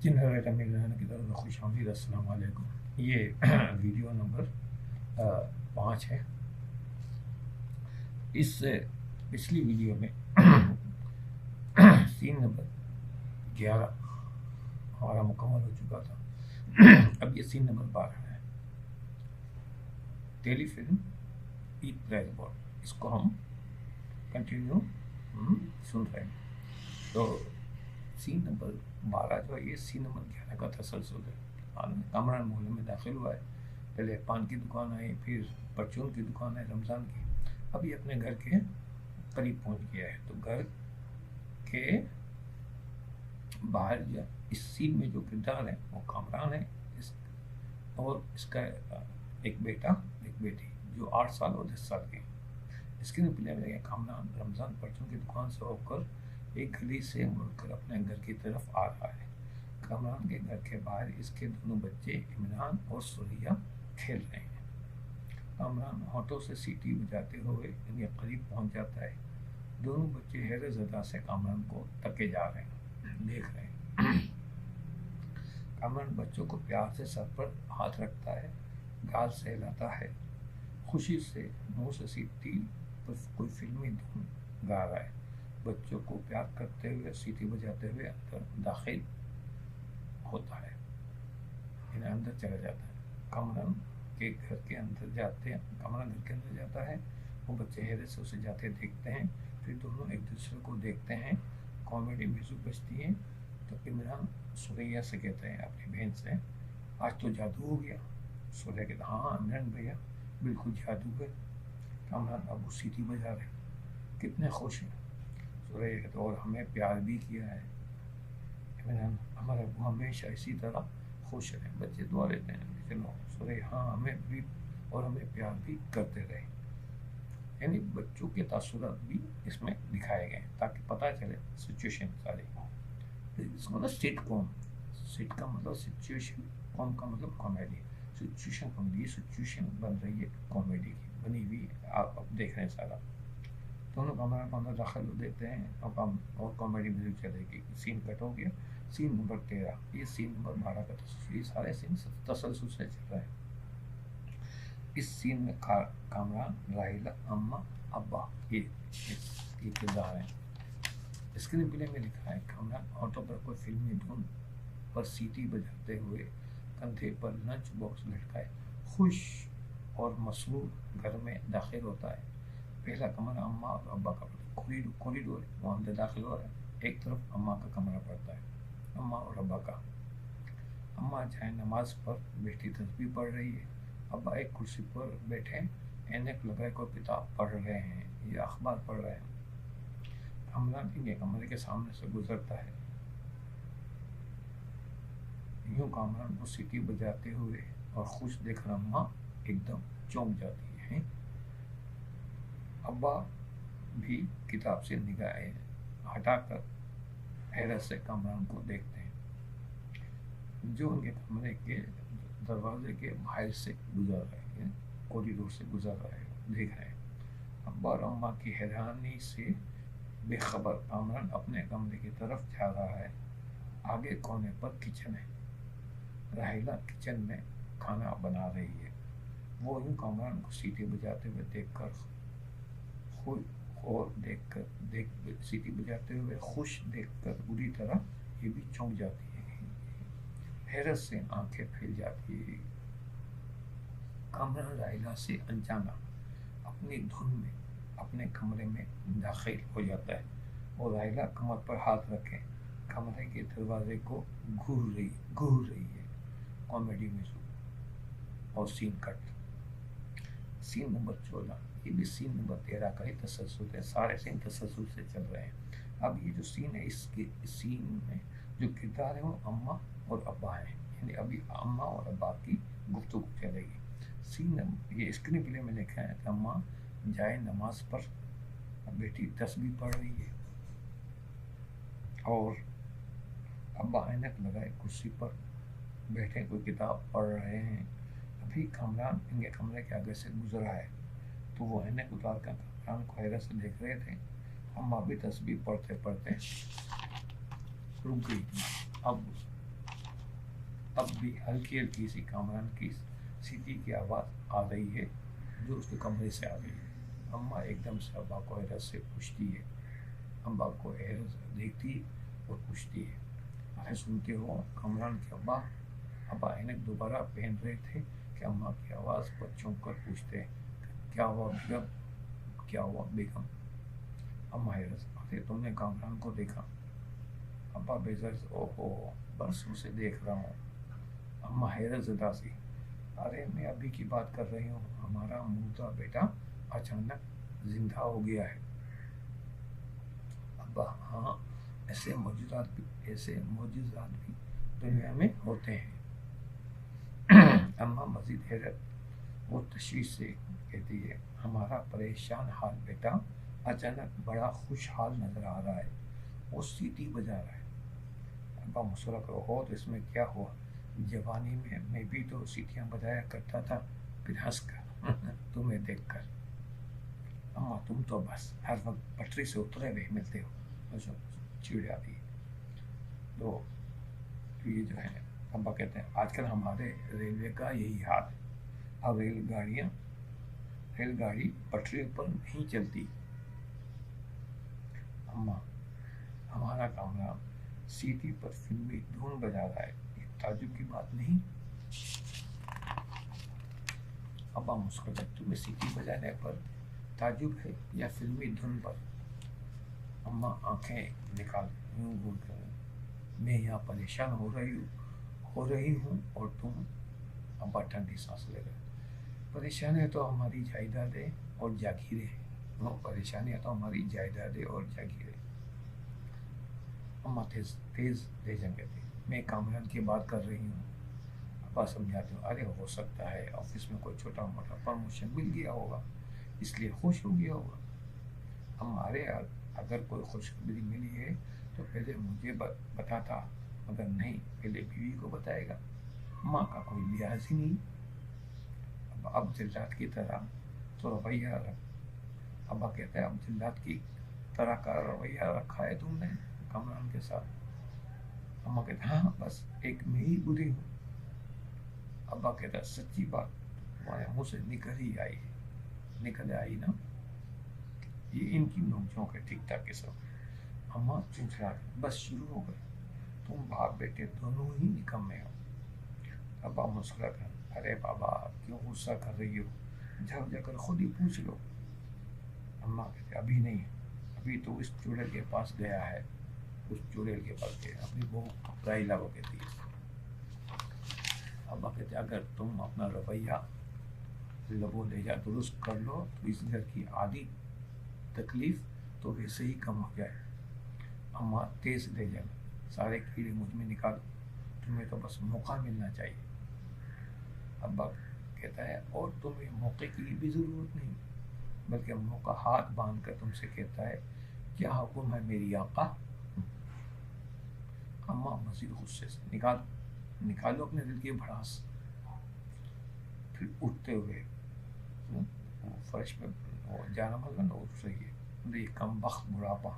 جن حضرت میران کی طرف خوش آمدید۔ السلام علیکم۔ یہ ویڈیو نمبر 5 ہے۔ اس سے پچھلی ویڈیو میں سین نمبر 11 ہمارا مکمل ہو چکا تھا۔ اب یہ سین نمبر 12 ہے، ٹیلی فلم ایٹ پریز بورڈ۔ اس کو ہم کنٹینیو سن رہے ہیں۔ تو سین نمبر 12 جو ہے یہ سین نمبر 11 کا تسلسل ہے۔ کامران محلے میں داخل ہوا ہے، پہلے پان کی دکان آئی، پھر پرچون کی دکان ہے رمضان کی، اب یہ اپنے گھر کے قریب پہنچ گیا ہے۔ تو گھر کے باہر جو اس سین میں جو کردار ہے وہ کامران ہے، اور اس کا ایک بیٹا ایک بیٹی جو 8 سال اور 10 سال کے ہیں۔ اسکرین پلے میں کامران رمضان پرچون کی دکان سے ہو کر ایک گلی سے مڑ کر اپنے گھر کی طرف آ رہا ہے۔ کامران کے گھر کے باہر اس کے دونوں بچے عمران اور سوریا کھیل رہے ہیں۔ کامران ہونٹوں سے سیٹی بجاتے ہوئے ان کے قریب پہنچ جاتا ہے۔ دونوں بچے حیرت زدہ سے کامران کو تکے جا رہے ہیں، دیکھ رہے ہیں۔ کامران بچوں کو پیار سے سر پر ہاتھ رکھتا ہے، گال سے ہلاتا ہے، خوشی سے منہ سے سیٹی پر کوئی فلمی دھن گا رہا ہے۔ بچوں کو پیار کرتے ہوئے سیٹی بجاتے ہوئے اندر داخل ہوتا ہے، یعنی اندر چلا جاتا ہے۔ کامران کے گھر کے اندر جاتا ہے، وہ بچے حیرت سے اسے جاتے دیکھتے ہیں، پھر دونوں ایک دوسرے کو دیکھتے ہیں۔ کامیڈی میوزک بجتی ہے تو عمران سوریا سے کہتے ہیں اپنی بہن سے، آج تو جادو ہو گیا۔ سوریا کہتا ہاں عمران بھیا بالکل جادو ہے۔ کامران ابو سیٹی بجا رہے، کتنے خوش ہیں۔ سوریا کہتا اور ہمیں پیار بھی کیا ہے عمران، ہمارے ابو ہمیشہ اسی طرح خوش رہے۔ بچے دعا لیتے ہیں، چلو سوریا ہاں ہمیں بھی، اور ہمیں پیار بھی کرتے رہے۔ یعنی بچوں کے تاثرات بھی اس میں دکھائے گئے تاکہ پتہ چلے سچویشن ساری۔ اس کو نا سیٹ کام، سیٹ کا مطلب سچویشن، کام کا مطلب کامیڈی۔ سچویشن کامیڈی، سچویشن بن رہی ہے کامیڈی کی بنی ہوئی، آپ اب دیکھ رہے ہیں سارا۔ دونوں کامران کو اندر داخل دیتے ہیں اور کامیڈی میوزک چلے گی۔ سین کٹ ہو گیا۔ سین نمبر 13، یہ سین نمبر 12 کا تسلسل، یہ سارے سین تسلسل سے چل رہے ہیں۔ اس سین میں کامران، راحیلہ، اماں، ابا یہ کردار ہیں۔ اسکرین پلے میں لکھا ہے کامران ہونٹوں پر کوئی فلمی دھن پر سیٹی بجاتے ہوئے کندھے پر لنچ باکس لٹکائے خوش اور مسرور گھر میں داخل ہوتا ہے۔ پہلا کمرہ اماں اور ابا کا کوریڈور، وہ اندر داخل ہو رہا ہے۔ ایک طرف اماں کا کمرہ پڑتا ہے، اماں اور ابا کا۔ اماں جائے نماز پر بیٹھی تسبیح پڑھ رہی ہے، ابا ایک کرسی پر بیٹھے اینک لگائے کوئی کتاب پڑھ رہے ہیں یا اخبار پڑھ رہے ہیں۔ کامران ان کے کمرے کے سامنے سے گزرتا ہے، یوں کامران کو سیٹی بجاتے ہوئے اور خوش دیکھ کر اماں ایک دم چونک جاتی ہیں۔ ابا بھی کتاب سے نگاہیں ہٹا کر حیرت سے کامران کو دیکھتے ہیں، جو ان کے کمرے کے دروازے کے باہر سے گزر رہے ہیں، کوریڈور سے گزر رہے ہیں، دیکھ رہے ہیں۔ ابا اور اماں کی حیرانی سے بے خبر کامران اپنے کمرے کی طرف جا رہا ہے۔ آگے کونے پر کچن ہے، راحیلہ کچن میں کھانا بنا رہی ہے۔ وہ یوں کامران کو سیٹی بجاتے ہوئے سیٹی بجاتے ہوئے خوش دیکھ کر بری طرح یہ بھی چونک جاتی ہے، حیرت سے آنکھیں پھیل جاتی ہے۔ کامران راحیلہ سے انجانا اپنی دھن میں اپنے کمرے میں داخل ہو جاتا ہے، اور راحیلہ کمر پر ہاتھ رکھے کمرے کے دروازے کو گھور رہی ہے۔ کامیڈی میوزک اور سین کٹ۔ سین نمبر 14، یہ بھی سین نمبر 13 کا ہی تسلسل ہے، سارے سین تسلسل سے چل رہے ہیں۔ اب یہ جو سین ہے، اس کے سین میں جو کردار ہے وہ اماں اور ابا ہیں، یعنی ابھی اماں اور ابا کی گفتگو چلے گی۔ سین یہ اسکرین پلے میں لکھا ہے کہ اماں جائے نماز پر بیٹی تسبیح پڑھ رہی ہے، اور ابا اینک لگائے کرسی پر بیٹھے کوئی کتاب پڑھ رہے ہیں۔ ابھی کامران ان کے کمرے کے آگے سے گزرا ہے تو وہ اینک اتار کر کامران کو حیرت سے دیکھ رہے تھے۔ اماں بھی تسبیح پڑھتے پڑھتے رک گئی تھی۔ اب اب بھی ہلکی ہلکی سی کامران کی سیٹی کی آواز آ رہی ہے جو اس کے کمرے سے آ رہی ہے۔ اماں ایک دم سے ابا کو حیرت سے پوچھتی ہے، ابا کو حیرت سے دیکھتی اور پوچھتی ہے، ارے سنتے ہو کامران کے ابا؟ ابا اینک دوبارہ پہن رہے تھے کہ اماں کی آواز پر چونک کر پوچھتے ہیں، کیا ہوا بیگم؟ کیا ہوا بیگم؟ اماں حیرت سے، ارے تم نے کامران کو دیکھا؟ ابا بیزار سے، اوہو برسوں سے دیکھ رہا ہوں۔ اماں حیرت زدہ سی، ارے میں ابھی کی بات کر رہی ہوں، ہمارا مردہ بیٹا اچانک زندہ ہو گیا ہے۔ ابا ہاں، ایسے معجزات بھی دنیا میں ہوتے ہیں۔ اماں مزید حیرت اور تشویش سے کہتی ہے، ہمارا پریشان حال بیٹا اچانک بڑا خوشحال نظر آ رہا ہے، وہ سیٹی بجا رہا ہے۔ ابا مسکرا کر، ہو تو اس میں کیا ہوا، جوانی میں بھی تو سیٹیاں بجایا کرتا تھا، پھر ہنس کر تمہیں دیکھ کر۔ اماں تم تو بس ہر وقت پٹری سے اترے ہوئے ملتے ہو، چڑ آتی ہے۔ تو یہ جو ہے ابا کہتے ہیں، آج کل ہمارے ریلوے کا یہی حال ہے، اب ریل گاڑی پٹری پر نہیں چلتی۔ اماں ہمارا کامران سیٹی پر فلمی دھن بجا رہا ہے، یہ تعجب کی بات نہیں؟ ابا مسکرا، تمہیں سیٹی بجانے پر تعجب ہے یا فلمی دھن پر؟ اماں آنکھیں نکال یوں بول کر، میں یہاں پریشان ہو رہی ہوں اور تم؟ ابا ٹھنڈی سانس لے رہے، پریشانیاں تو ہماری جائیدادیں اور جاگیریں ہیں، اماں تیز لہجے کہتی، میں کامران کی بات کر رہی ہوں۔ ابا سمجھاتے ہوں، ارے ہو سکتا ہے آفس میں کوئی چھوٹا موٹا پروموشن مل گیا ہوگا، اس لیے خوش ہو گیا ہوگا۔ اماں ارے اگر کوئی خوشخبری ملی ہے تو پہلے مجھے بتاتا، مگر نہیں، پہلے بیوی کو بتائے گا، ماں کا کوئی لحاظ ہی نہیں۔ اب جلات کی طرح تو رویہ ابا کہتا ہے، اب جلات کی طرح کا رویہ رکھا ہے تم نے کامران کے ساتھ؟ اماں کہتا ہے، ہاں بس ایک میں ہی بری ہوں۔ ابا کہتا ہے، سچی بات تمہارے منہ سے نکل آئی نا؟ یہ ان کی نوک جھونک ہے ٹھیک ٹھاک کے سب۔ اماں چنچلا گئی، بس شروع ہو گئے، تم باپ بیٹے دونوں ہی نکمے ہو۔ ابا مسکرا کر، ارے بابا کیوں غصہ کر رہی ہو، جا کر خود ہی پوچھ لو۔ اماں کہتے، ابھی نہیں، ابھی تو اس چڑیل کے پاس گیا ہے، اپنی بہو رائلا کو کہتی ہے۔ ابا کہتے، اگر تم اپنا رویہ لب و لہجہ درست کر لو تو اس گھر کی آدھی تکلیف تو ویسے ہی کم ہو جائے۔ اماں تیز لہجے میں، سارے کیڑے مجھ میں نکالو، تمہیں تو بس موقع ملنا چاہیے۔ ابا کہتا ہے، اور تمہیں موقع کی بھی ضرورت نہیں، بلکہ موقع ہاتھ باندھ کر تم سے کہتا ہے، کیا حکم ہے میری آقا؟ اماں مزید غصے سے، نکالو اپنے دل کی بھڑاس۔ پھر اٹھتے ہوئے فرش پہ جانا مطلب اٹھ رہی ہے، یہ کم بخت بڑھاپا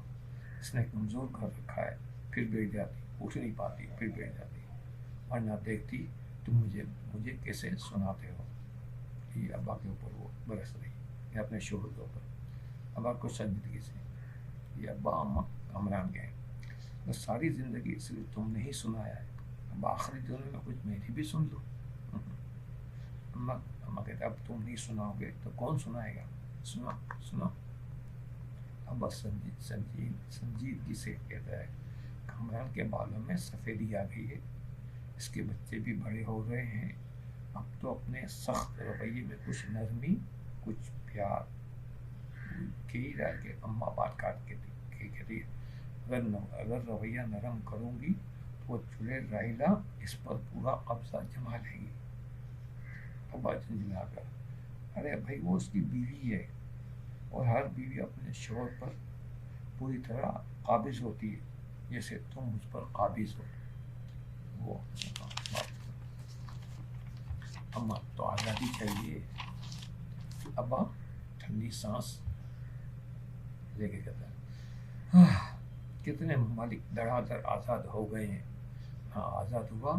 اس نے کمزور کر رکھا ہے، پھر بیٹھ جاتی، اٹھ نہیں پاتی، پھر بیٹھ جاتی، ورنہ دیکھتی تم مجھے کیسے سناتے ہو۔ یہ ابا کے اوپر وہ برس رہی ہے، اپنے شوہر کے اوپر، ابا کو شرمندگی سے، یہ ابا اماں کامران گئے، بس ساری زندگی صرف تم نے ہی سنایا ہے، اب آخری دنوں میں کچھ میری بھی سن لو۔ اماں کہتے، اب تم نہیں سناؤ گے تو کون سنائے گا، سنا۔ ابا سنجیدگی سے کہتا ہے، کامران کے بالوں میں سفیدی آ گئی ہے، اس کے بچے بھی بڑے ہو رہے ہیں، اب تو اپنے سخت رویے میں کچھ نرمی، کچھ پیار کی رائے کے۔ اماں بات کاٹ کے کہتی ہے، اگر رویہ نرم کروں گی تو وہ چڑیل رائلا اس پر پورا قبضہ جما لے گی۔ ابا جھنجھلا کر، ارے بھائی وہ اس کی بیوی ہے، اور ہر بیوی اپنے شوہر پر پوری طرح قابض ہوتی ہے، جیسے تم مجھ پر قابض ہو۔ وہ اماں تو آزادی چاہیے۔ ابا ٹھنڈی سانس لے کے کہتا ہے، کتنے ممالک دھڑا دھڑ آزاد ہو گئے ہیں، ہاں آزاد ہوا